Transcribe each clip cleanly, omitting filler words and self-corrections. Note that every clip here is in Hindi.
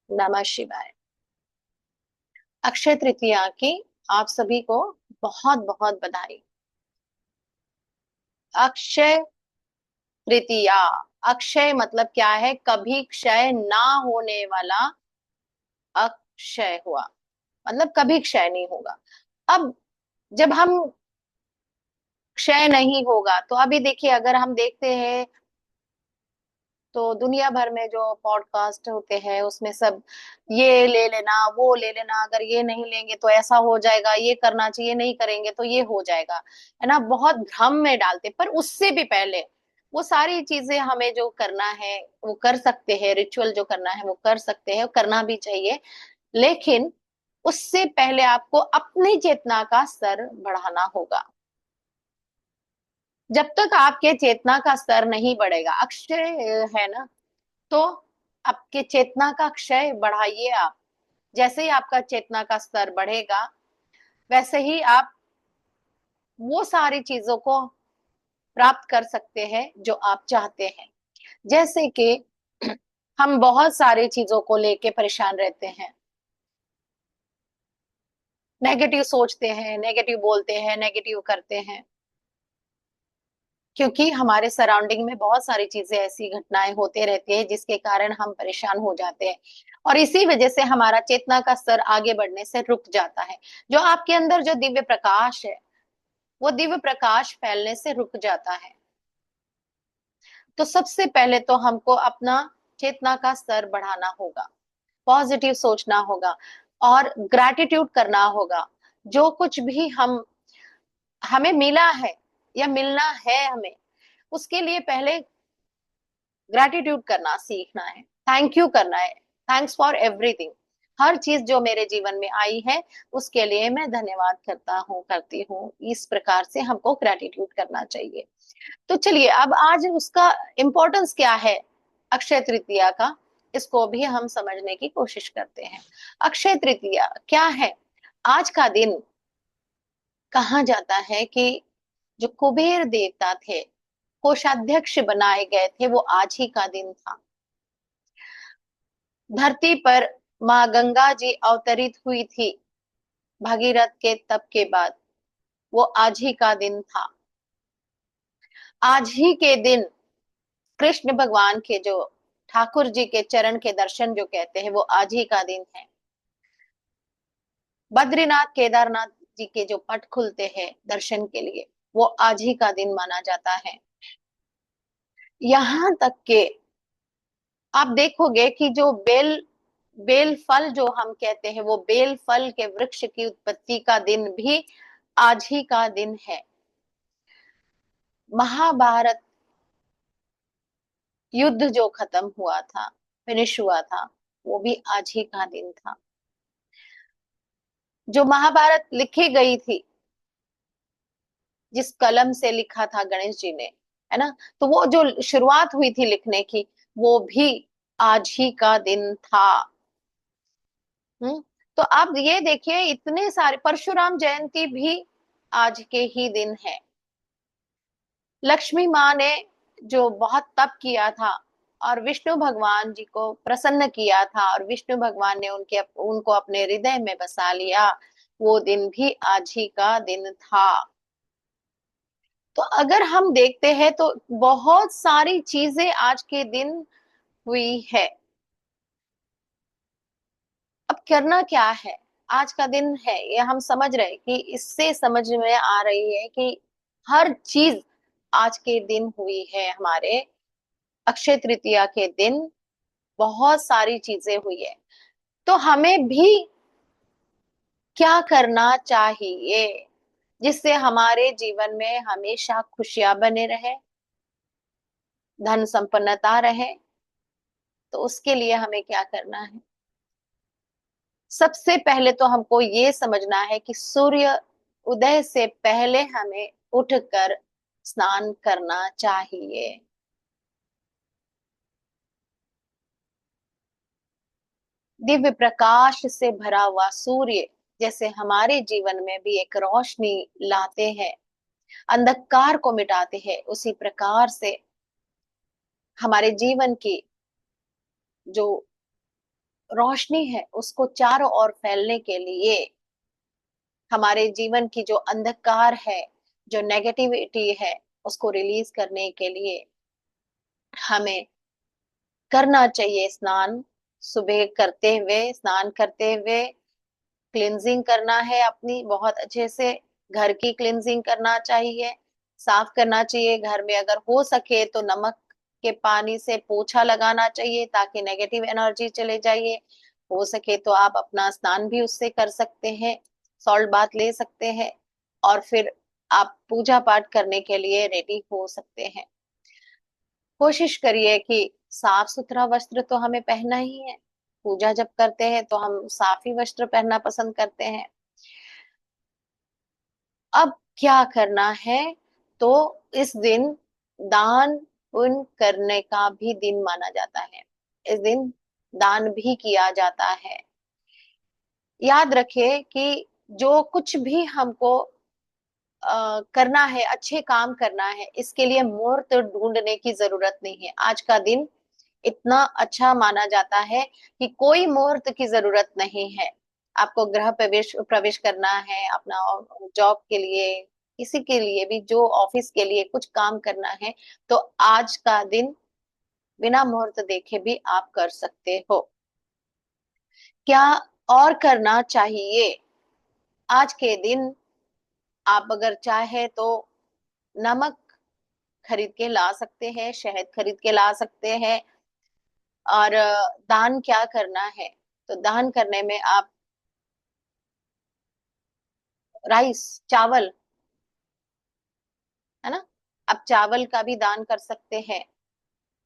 नमः शिवाय। अक्षय तृतीया की आप सभी को बहुत बहुत बधाई। अक्षय तृतीया, अक्षय मतलब क्या है? कभी क्षय ना होने वाला अक्षय हुआ, मतलब कभी क्षय नहीं होगा। अब जब हम क्षय नहीं होगा तो अभी देखिए, अगर हम देखते हैं तो दुनिया भर में जो पॉडकास्ट होते हैं उसमें सब ये ले लेना वो ले लेना, अगर ये नहीं लेंगे तो ऐसा हो जाएगा, ये करना चाहिए, नहीं करेंगे तो ये हो जाएगा, है ना। बहुत भ्रम में डालते, पर उससे भी पहले वो सारी चीजें हमें जो करना है वो कर सकते हैं, रिचुअल जो करना है वो कर सकते हैं, करना भी चाहिए। लेकिन उससे पहले आपको अपनी चेतना का स्तर बढ़ाना होगा। जब तक आपके चेतना का स्तर नहीं बढ़ेगा, अक्षय है ना, तो आपके चेतना का क्षय बढ़ाइए आप। जैसे ही आपका चेतना का स्तर बढ़ेगा, वैसे ही आप वो सारी चीजों को प्राप्त कर सकते हैं जो आप चाहते हैं। जैसे कि हम बहुत सारी चीजों को लेके परेशान रहते हैं, नेगेटिव सोचते हैं, नेगेटिव बोलते हैं, नेगेटिव करते हैं, क्योंकि हमारे सराउंडिंग में बहुत सारी चीजें, ऐसी घटनाएं होते रहती है जिसके कारण हम परेशान हो जाते हैं। और इसी वजह से हमारा चेतना का स्तर आगे बढ़ने से रुक जाता है। जो आपके अंदर जो दिव्य प्रकाश है, वो दिव्य प्रकाश फैलने से रुक जाता है। तो सबसे पहले तो हमको अपना चेतना का स्तर बढ़ाना होगा, पॉजिटिव सोचना होगा और ग्रैटिट्यूड करना होगा। जो कुछ भी हम हमें मिला है या मिलना है हमें, उसके लिए पहले ग्रैटिट्यूड करना सीखना है, थैंक यू करना है। Thanks for everything. हर चीज जो मेरे जीवन में आई है उसके लिए मैं धन्यवाद करता हूँ, करती हूँ। इस प्रकार से हमको ग्रैटिट्यूड करना चाहिए। तो चलिए, अब आज उसका इम्पोर्टेंस क्या है, अक्षय तृतीया का, इसको भी हम समझने की कोशिश करते हैं। अक्षय तृतीया क्या है? आज का दिन कहा जाता है कि जो कुबेर देवता थे, कोषाध्यक्ष बनाए गए थे, वो आज ही का दिन था। धरती पर माँ गंगा जी अवतरित हुई थी भगीरथ के तप के बाद, वो आज ही का दिन था। आज ही के दिन कृष्ण भगवान के जो ठाकुर जी के चरण के दर्शन जो कहते हैं, वो आज ही का दिन है। बद्रीनाथ केदारनाथ जी के जो पट खुलते हैं दर्शन के लिए, वो आज ही का दिन माना जाता है। यहाँ तक के आप देखोगे कि जो बेल बेल फल जो हम कहते हैं, वो बेल फल के वृक्ष की उत्पत्ति का दिन भी आज ही का दिन है। महाभारत युद्ध जो खत्म हुआ था, फिनिश हुआ था, वो भी आज ही का दिन था। जो महाभारत लिखी गई थी, जिस कलम से लिखा था गणेश जी ने, है ना, तो वो जो शुरुआत हुई थी लिखने की, वो भी आज ही का दिन था। हम्म। तो आप ये देखिए, इतने सारे, परशुराम जयंती भी आज के ही दिन है। लक्ष्मी माँ ने जो बहुत तप किया था और विष्णु भगवान जी को प्रसन्न किया था, और विष्णु भगवान ने उनको अपने हृदय में बसा लिया, वो दिन भी आज ही का दिन था। तो अगर हम देखते हैं तो बहुत सारी चीजें आज के दिन हुई है। अब करना क्या है? आज का दिन है, ये हम समझ रहे हैं कि इससे समझ में आ रही है कि हर चीज आज के दिन हुई है। हमारे अक्षय तृतीया के दिन बहुत सारी चीजें हुई है। तो हमें भी क्या करना चाहिए जिससे हमारे जीवन में हमेशा खुशियां बने रहे, धन संपन्नता रहे? तो उसके लिए हमें क्या करना है? सबसे पहले तो हमको ये समझना है कि सूर्य उदय से पहले हमें उठकर स्नान करना चाहिए। दिव्य प्रकाश से भरा हुआ सूर्य जैसे हमारे जीवन में भी एक रोशनी लाते हैं, अंधकार को मिटाते हैं, उसी प्रकार से हमारे जीवन की जो रोशनी है उसको चारों ओर फैलने के लिए, हमारे जीवन की जो अंधकार है, जो नेगेटिविटी है, उसको रिलीज करने के लिए हमें करना चाहिए स्नान। सुबह करते हुए, स्नान करते हुए क्लिनजिंग करना है अपनी बहुत अच्छे से। घर की क्लिनजिंग करना चाहिए, साफ करना चाहिए। घर में अगर हो सके तो नमक के पानी से पोछा लगाना चाहिए ताकि नेगेटिव एनर्जी चले जाइए। हो सके तो आप अपना स्नान भी उससे कर सकते हैं, सॉल्ट बाथ ले सकते हैं, और फिर आप पूजा पाठ करने के लिए रेडी हो सकते हैं। कोशिश करिए कि साफ सुथरा वस्त्र तो हमें पहनना ही है। पूजा जब करते हैं तो हम साफ ही वस्त्र पहनना पसंद करते हैं। अब क्या करना है, तो इस दिन दान पुण्य करने का भी दिन माना जाता है। इस दिन दान भी किया जाता है। याद रखिए कि जो कुछ भी हमको करना है, अच्छे काम करना है, इसके लिए मुहूर्त ढूंढने की जरूरत नहीं है। आज का दिन इतना अच्छा माना जाता है कि कोई मुहूर्त की जरूरत नहीं है। आपको गृह प्रवेश प्रवेश करना है, अपना जॉब के लिए, किसी के लिए भी, जो ऑफिस के लिए कुछ काम करना है, तो आज का दिन बिना मुहूर्त देखे भी आप कर सकते हो। क्या और करना चाहिए? आज के दिन आप अगर चाहे तो नमक खरीद के ला सकते हैं, शहद खरीद के ला सकते हैं। और दान क्या करना है, तो दान करने में आप राइस, चावल, है ना, आप चावल का भी दान कर सकते हैं।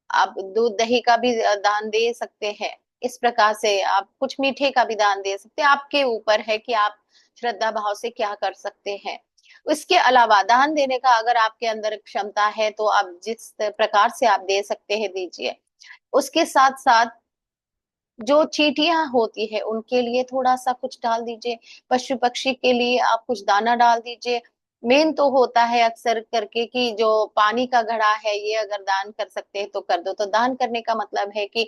आप दूध दही का भी दान दे सकते हैं। इस प्रकार से आप कुछ मीठे का भी दान दे सकते हैं। आपके ऊपर है कि आप श्रद्धा भाव से क्या कर सकते हैं। इसके अलावा दान देने का अगर आपके अंदर क्षमता है तो आप जिस प्रकार से आप दे सकते हैं दीजिए। उसके साथ साथ जो चींटियां होती है उनके लिए थोड़ा सा कुछ डाल दीजिए। पशु पक्षी के लिए आप कुछ दाना डाल दीजिए। मेन तो होता है अक्सर करके कि जो पानी का घड़ा है, ये अगर दान कर सकते हैं तो कर दो। तो दान करने का मतलब है कि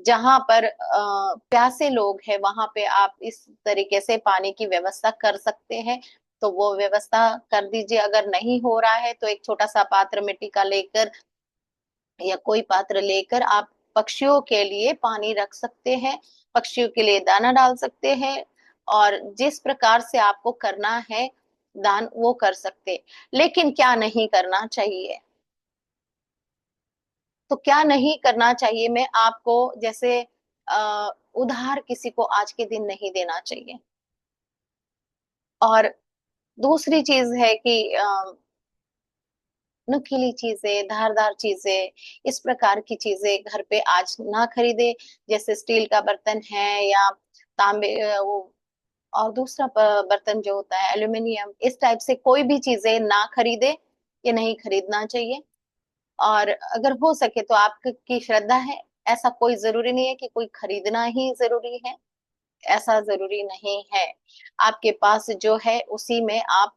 जहां पर प्यासे लोग हैं वहां पे आप इस तरीके से पानी की व्यवस्था कर सकते हैं, तो वो व्यवस्था कर दीजिए। अगर नहीं हो रहा है तो एक छोटा सा पात्र मिट्टी का लेकर या कोई पात्र लेकर आप पक्षियों के लिए पानी रख सकते हैं, पक्षियों के लिए दाना डाल सकते हैं। और जिस प्रकार से आपको करना है दान, वो कर सकते। लेकिन क्या नहीं करना चाहिए, तो क्या नहीं करना चाहिए, मैं आपको जैसे उधार किसी को आज के दिन नहीं देना चाहिए। और दूसरी चीज है कि नुकीली चीजें, धारदार चीजें, इस प्रकार की चीजें घर पे आज ना खरीदे। जैसे स्टील का बर्तन है या तांबे वो, और दूसरा बर्तन जो होता है एल्यूमिनियम, इस टाइप से कोई भी चीजें ना खरीदे, ये नहीं खरीदना चाहिए। और अगर हो सके तो आपकी श्रद्धा है, ऐसा कोई जरूरी नहीं है कि कोई खरीदना ही जरूरी है, ऐसा जरूरी नहीं है। आपके पास जो है उसी में आप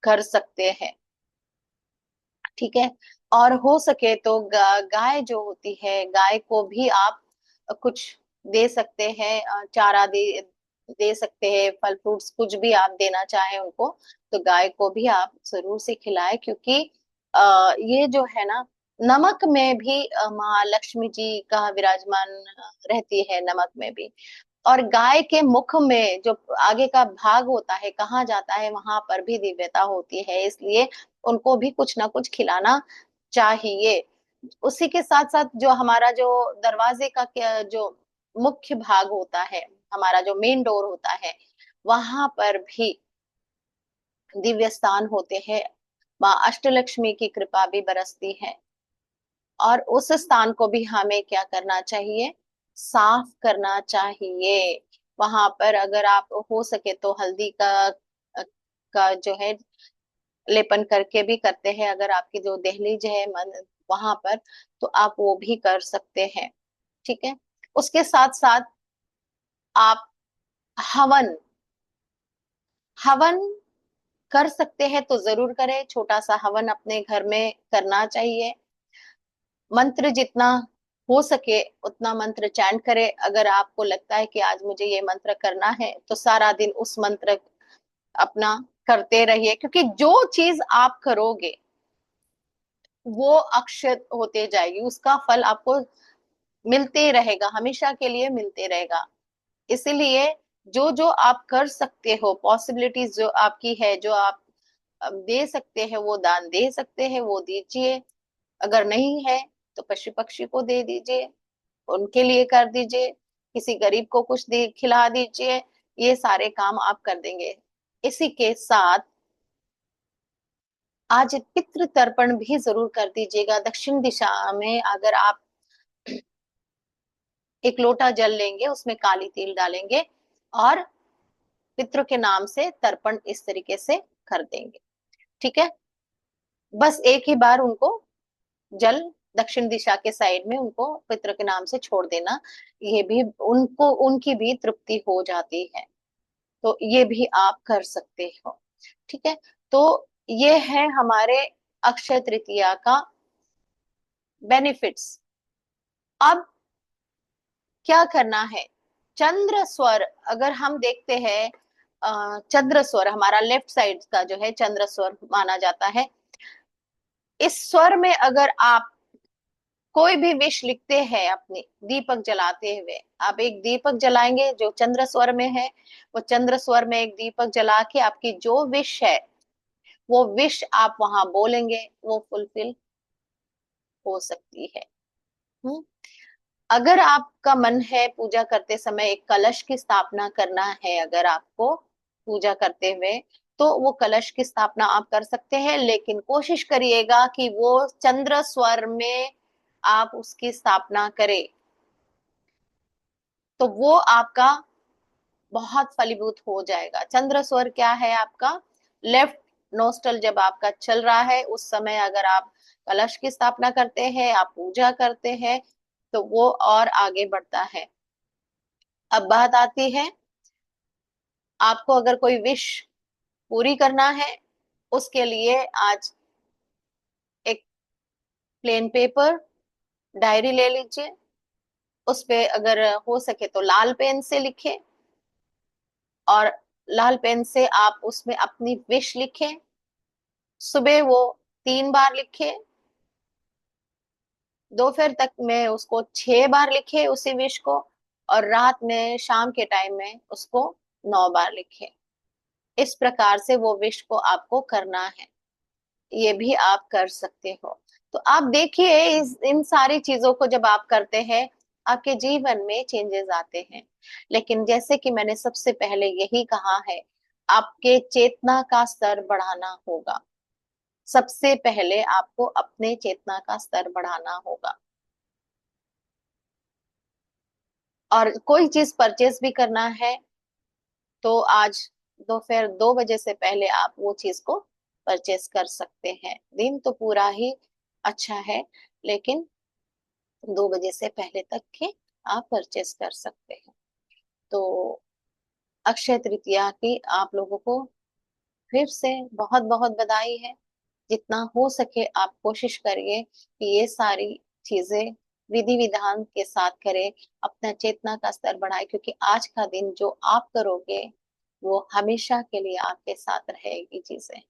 कर सकते हैं। ठीक है। और हो सके तो गाय जो होती है, गाय को भी आप कुछ दे सकते हैं, चारा दे दे सकते हैं, फल फ्रूट्स कुछ भी आप देना चाहें उनको, तो गाय को भी आप जरूर से खिलाएं। क्योंकि ये जो है ना, नमक में भी माँ लक्ष्मी जी का विराजमान रहती है, नमक में भी। और गाय के मुख में जो आगे का भाग होता है, कहाँ जाता है, वहां पर भी दिव्यता होती है, इसलिए उनको भी कुछ ना कुछ खिलाना चाहिए। उसी के साथ साथ जो हमारा जो दरवाजे का जो मुख्य भाग होता है, हमारा जो मेन डोर होता है, वहां पर भी दिव्य स्थान होते हैं। माँ अष्टलक्ष्मी की कृपा भी बरसती है। और उस स्थान को भी हमें क्या करना चाहिए, साफ करना चाहिए। वहां पर अगर आप हो सके तो हल्दी का जो है लेपन करके भी करते हैं। अगर आपकी जो दहलीज है मन वहां पर, तो आप वो भी कर सकते हैं। ठीक है। उसके साथ साथ आप हवन, हवन कर सकते हैं तो जरूर करें। छोटा सा हवन अपने घर में करना चाहिए। मंत्र जितना हो सके उतना मंत्र चैंट करे। अगर आपको लगता है कि आज मुझे ये मंत्र करना है तो सारा दिन उस मंत्र अपना करते रहिए, क्योंकि जो चीज आप करोगे वो अक्षत होते जाएगी, उसका फल आपको मिलते रहेगा, हमेशा के लिए मिलते रहेगा। इसीलिए जो जो आप कर सकते हो, पॉसिबिलिटीज जो आपकी है, जो आप दे सकते हैं वो दान दे सकते हैं, वो दीजिए। अगर नहीं है तो पशु पक्षी को दे दीजिए, उनके लिए कर दीजिए, किसी गरीब को कुछ दे खिला दीजिए। ये सारे काम आप कर देंगे। इसी के साथ आज पितृ तर्पण भी जरूर कर दीजिएगा। दक्षिण दिशा में अगर आप एक लोटा जल लेंगे, उसमें काली तिल डालेंगे और पितरों के नाम से तर्पण इस तरीके से कर देंगे। ठीक है, बस एक ही बार उनको जल दक्षिण दिशा के साइड में उनको पितरों के नाम से छोड़ देना, ये भी उनको उनकी भी तृप्ति हो जाती है। तो ये भी आप कर सकते हो। ठीक है, तो ये है हमारे अक्षय तृतीया का बेनिफिट्स। अब क्या करना है, चंद्र स्वर अगर हम देखते हैं, चंद्र स्वर हमारा लेफ्ट साइड का जो है चंद्र स्वर माना जाता है। इस स्वर में अगर आप कोई भी विश लिखते हैं अपनी दीपक जलाते हुए, आप एक दीपक जलाएंगे जो चंद्र स्वर में है, वो चंद्र स्वर में एक दीपक जला के आपकी जो विश है वो विश आप वहां बोलेंगे, वो फुलफिल हो सकती है। हम्म अगर आपका मन है पूजा करते समय एक कलश की स्थापना करना है, अगर आपको पूजा करते हुए, तो वो कलश की स्थापना आप कर सकते हैं, लेकिन कोशिश करिएगा कि वो चंद्र स्वर में आप उसकी स्थापना करें, तो वो आपका बहुत फलीभूत हो जाएगा। चंद्र स्वर क्या है आपका, लेफ्ट नोस्टल जब आपका चल रहा है उस समय अगर आप कलश की स्थापना करते हैं, आप पूजा करते हैं, तो वो और आगे बढ़ता है। अब बात आती है, आपको अगर कोई विश पूरी करना है, उसके लिए आज एक प्लेन पेपर, डायरी ले लीजिए, उस पे अगर हो सके तो लाल पेन से लिखें, और लाल पेन से आप उसमें अपनी विश लिखें। सुबह वो 3 बार लिखें, दोपहर तक में उसको 6 बार लिखे उसी विश को, और रात में शाम के टाइम में उसको 9 बार लिखे। इस प्रकार से वो विश को आपको करना है, ये भी आप कर सकते हो। तो आप देखिए इस इन सारी चीजों को जब आप करते हैं आपके जीवन में चेंजेस आते हैं। लेकिन जैसे कि मैंने सबसे पहले यही कहा है, आपके चेतना का स्तर बढ़ाना होगा। सबसे पहले आपको अपने चेतना का स्तर बढ़ाना होगा। और कोई चीज परचेस भी करना है तो आज दोपहर 2 बजे से पहले आप वो चीज को परचेस कर सकते हैं। दिन तो पूरा ही अच्छा है, लेकिन 2 बजे से पहले तक के आप परचेस कर सकते हैं। तो अक्षय तृतीया की आप लोगों को फिर से बहुत बहुत बधाई है। जितना हो सके आप कोशिश करिए कि ये सारी चीजें विधि विधान के साथ करें, अपना चेतना का स्तर बढ़ाए, क्योंकि आज का दिन जो आप करोगे वो हमेशा के लिए आपके साथ रहेगी चीजें।